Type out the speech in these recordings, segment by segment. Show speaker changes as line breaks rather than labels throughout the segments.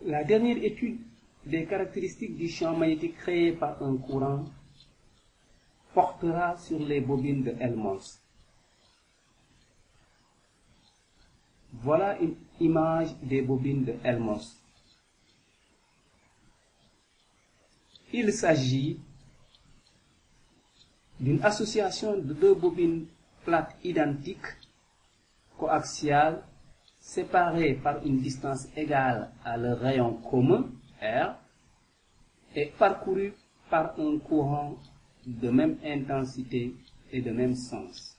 La dernière étude des caractéristiques du champ magnétique créé par un courant portera sur les bobines de Helmholtz. Voilà une image des bobines de Helmholtz. Il s'agit d'une association de deux bobines plates identiques, coaxiales, séparées par une distance égale à leur rayon commun, R, et parcourues par un courant de même intensité et de même sens.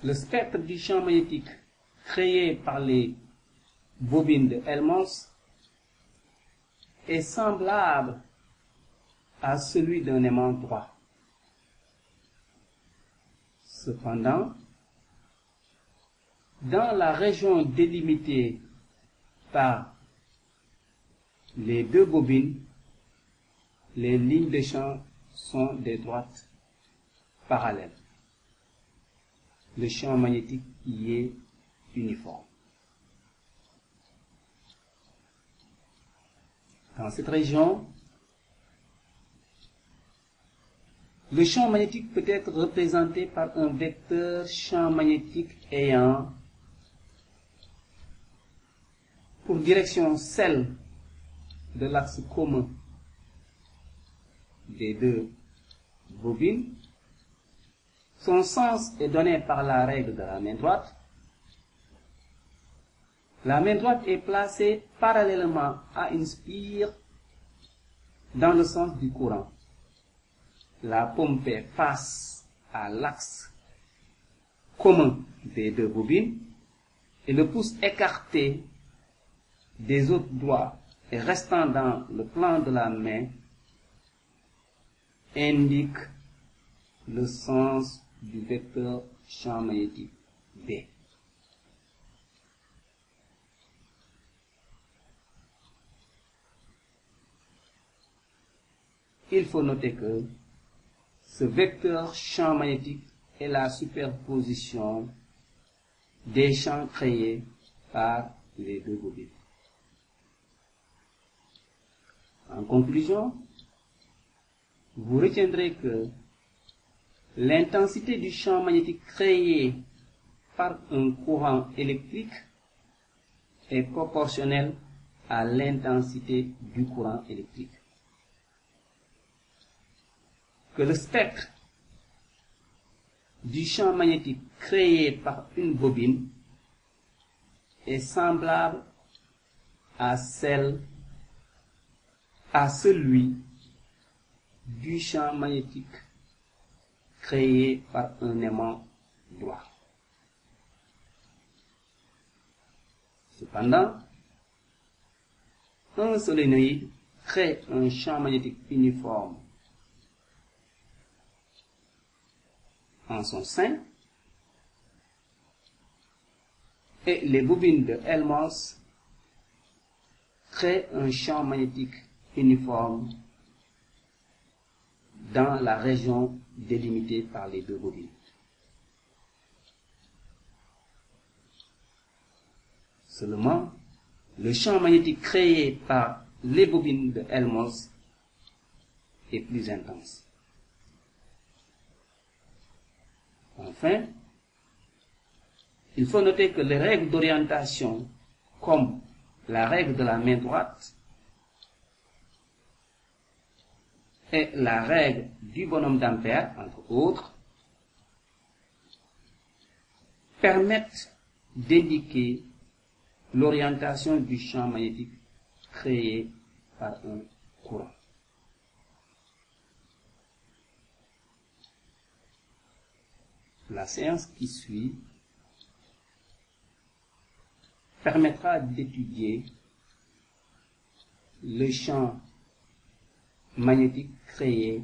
Le spectre du champ magnétique créé par les bobines de Helmholtz est semblable à celui d'un aimant droit. Cependant, dans la région délimitée par les deux bobines, les lignes de champ sont des droites parallèles. Le champ magnétique y est uniforme. Dans cette région, le champ magnétique peut être représenté par un vecteur champ magnétique ayant pour direction celle de l'axe commun des deux bobines. Son sens est donné par la règle de la main droite. La main droite est placée parallèlement à une spire dans le sens du courant. La paume fait face à l'axe commun des deux bobines et le pouce écarté des autres doigts et restant dans le plan de la main indique le sens du vecteur champ magnétique D. Il faut noter que ce vecteur champ magnétique est la superposition des champs créés par les deux bobines. En conclusion, vous retiendrez que l'intensité du champ magnétique créé par un courant électrique est proportionnelle à l'intensité du courant électrique. Que le spectre du champ magnétique créé par une bobine est semblable à celui du champ magnétique créé par un aimant droit. Cependant, un solénoïde crée un champ magnétique uniforme en son sein et les bobines de Helmholtz créent un champ magnétique uniforme dans la région délimitée par les deux bobines. Seulement, le champ magnétique créé par les bobines de Helmholtz est plus intense. Enfin, il faut noter que les règles d'orientation, comme la règle de la main droite et la règle du bonhomme d'Ampère, entre autres, permettent d'indiquer l'orientation du champ magnétique créé par un courant. La séance qui suit permettra d'étudier le champ magnétique créé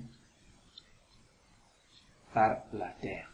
par la Terre.